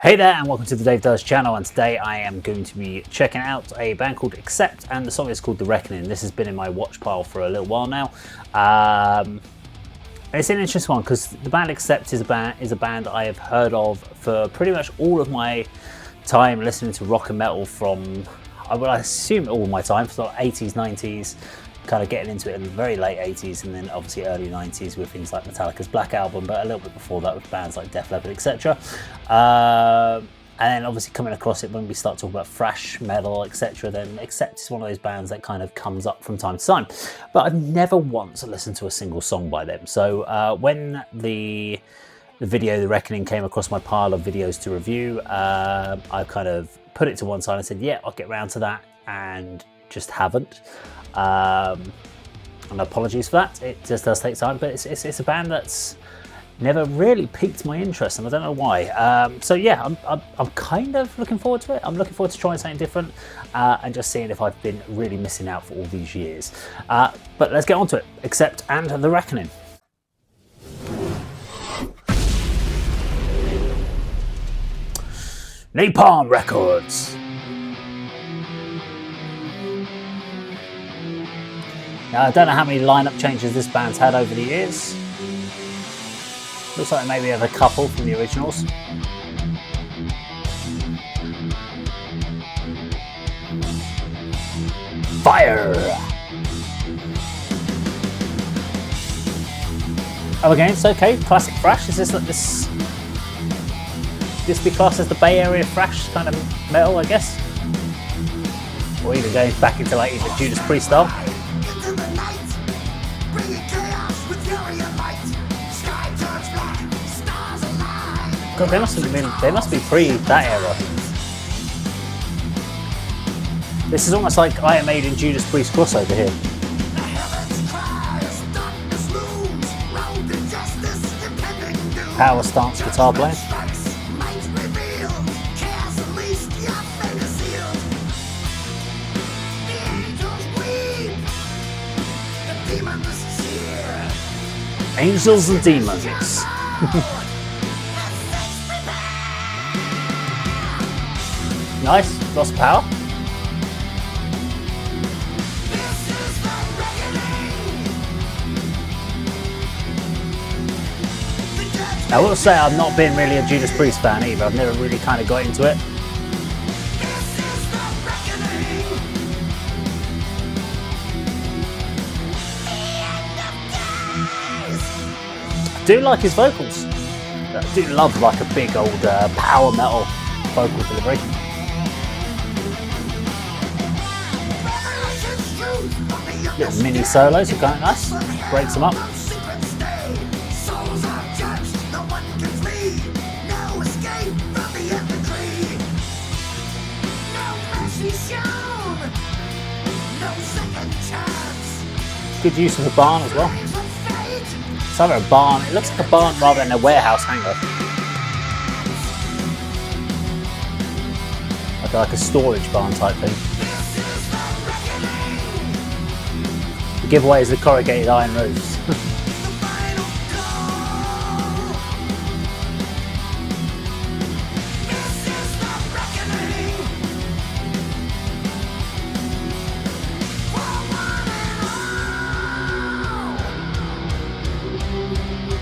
Hey there and welcome to the Dave Does channel, and today I am going to be checking out a band called Accept, and the song is called The Reckoning. This has been in my watch pile for a little while now. It's an interesting one because the band Accept is a band I have heard of for pretty much all of my time listening to rock and metal from, I assume all of my time, for the 80s, 90s, kind of getting into it in the very late 80s and then obviously early 90s with things like Metallica's Black Album, but a little bit before that with bands like Def Leppard, etc. And then obviously coming across it when we start talking about thrash metal, etc., then Accept is one of those bands that kind of comes up from time to time. But I've never once listened to a single song by them. So when the video The Reckoning came across my pile of videos to review, I kind of put it to one side and said, yeah, I'll get around to that, and just haven't. And apologies for that, it just does take time, but it's a band that's never really piqued my interest, and I don't know why. So yeah, I'm kind of looking forward to it. I'm looking forward to trying something different and just seeing if I've been really missing out for all these years. But let's get on to it. Accept and The Reckoning. Napalm Records. Now, I don't know how many lineup changes this band's had over the years. Looks like they maybe have a couple from the originals. Fire! Oh, again, it's okay. Classic thrash. Is this like this be classed as the Bay Area thrash kind of metal, I guess? Or even going back into like either Judas Priest style. God, they must be pre that era. This is almost like Iron Maiden Judas Priest crossover here. Power stance guitar playing. Angels and Demons. Nice, lots of power. I will say I've not been really a Judas Priest fan either. I've never really kind of got into it. I do like his vocals. I do love like a big old power metal vocal delivery. Little mini solos are kind of nice. Breaks them up. Good use of the barn as well. It's either a barn, it looks like a barn rather than a warehouse hangar. Like a storage barn type thing. The giveaway is the corrugated iron roofs.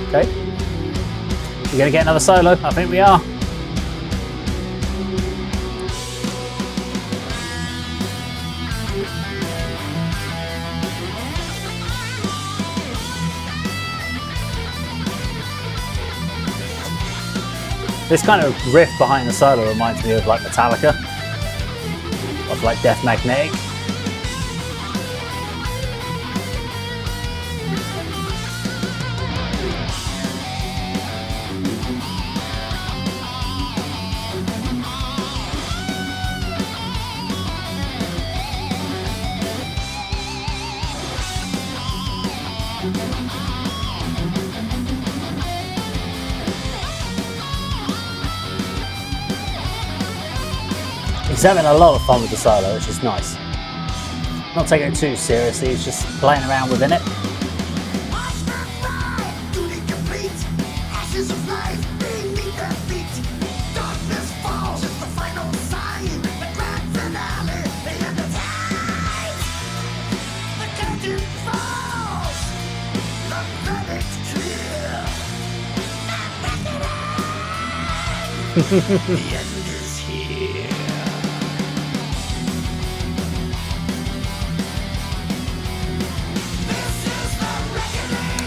Okay, we're going to get another solo. I think we are. This kind of riff behind the solo reminds me of like Metallica, of like Death Magnetic. He's having a lot of fun with the solo, which is nice. Not taking it too seriously, he's just playing around within it. ashes of life beneath their feet. Darkness The end is here.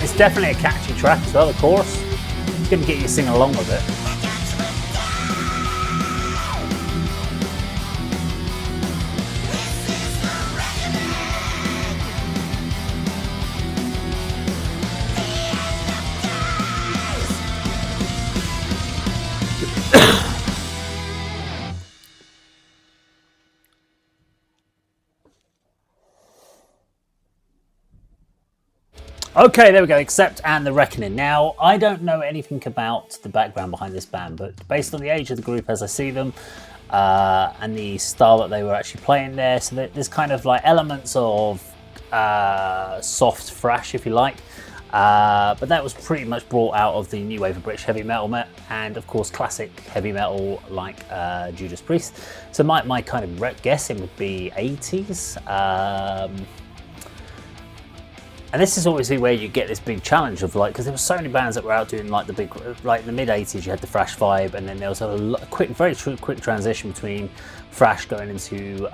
It's definitely a catchy track as well, the chorus. It's going to get you singing along with it. Okay, there we go, Accept and The Reckoning. Now, I don't know anything about the background behind this band, but based on the age of the group as I see them, and the style that they were actually playing there, so there's kind of like elements of soft thrash, if you like, but that was pretty much brought out of the new wave of British heavy metal, and of course classic heavy metal like Judas Priest. So my kind of guessing would be 80s. And this is obviously where you get this big challenge of like, because there were so many bands that were out doing like the big, like in the mid 80s, you had the thrash vibe, and then there was a very quick transition between thrash going into,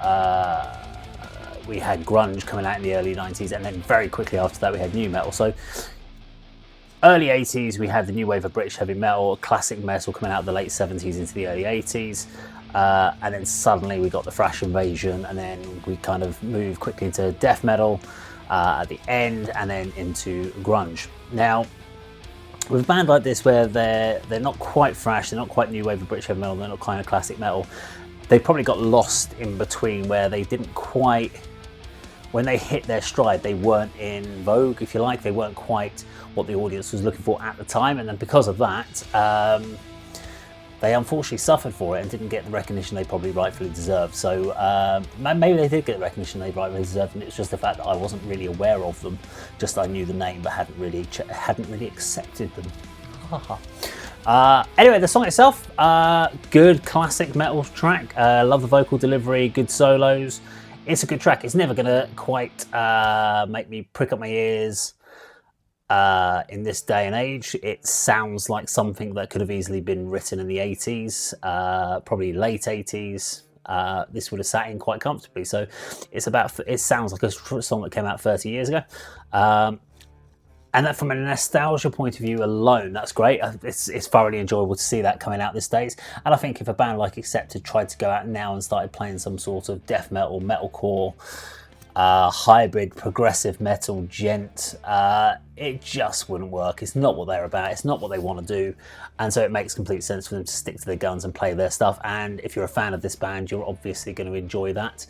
we had grunge coming out in the early 90s, and then very quickly after that we had new metal. So early 80s, we had the new wave of British heavy metal, classic metal coming out of the late 70s into the early 80s. And then suddenly we got the thrash invasion, and then we kind of moved quickly into death metal at the end, and then into grunge. Now, with a band like this where they're not quite thrash, they're not quite new wave of British heavy metal, they're not kind of classic metal, they probably got lost in between where they didn't quite, when they hit their stride, they weren't in vogue, if you like, they weren't quite what the audience was looking for at the time, and then because of that, they unfortunately suffered for it and didn't get the recognition they probably rightfully deserved. So maybe they did get the recognition they rightfully deserved, and it's just the fact that I wasn't really aware of them. Just I knew the name, but hadn't really accepted them. Anyway, the song itself, good classic metal track. Love the vocal delivery, good solos. It's a good track. It's never gonna quite make me prick up my ears. In this day and age, it sounds like something that could have easily been written in the 80s, probably late 80s. This would have sat in quite comfortably. So it sounds like a song that came out 30 years ago. And that from a nostalgia point of view alone, that's great. It's thoroughly enjoyable to see that coming out these days. And I think if a band like Accepted tried to go out now and started playing some sort of death metal, metalcore, hybrid progressive metal gent, it just wouldn't work. It's not what they're about, it's not what they want to do, and so it makes complete sense for them to stick to their guns and play their stuff. And if you're a fan of this band, you're obviously going to enjoy that,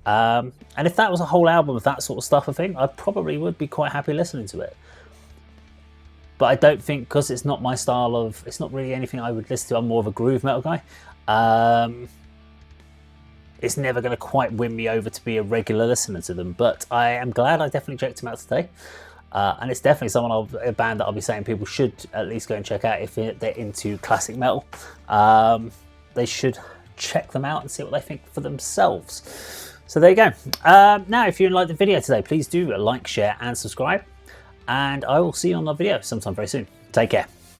and if that was a whole album of that sort of stuff, I think I probably would be quite happy listening to it. But I don't think, because it's not my style of, it's not really anything I would listen to. I'm more of a groove metal guy. It's never going to quite win me over to be a regular listener to them, but I am glad I definitely checked them out today. And it's definitely a band that I'll be saying people should at least go and check out if they're into classic metal. They should check them out and see what they think for themselves. So there you go. Now, if you liked the video today, please do like, share and subscribe. And I will see you on the video sometime very soon. Take care.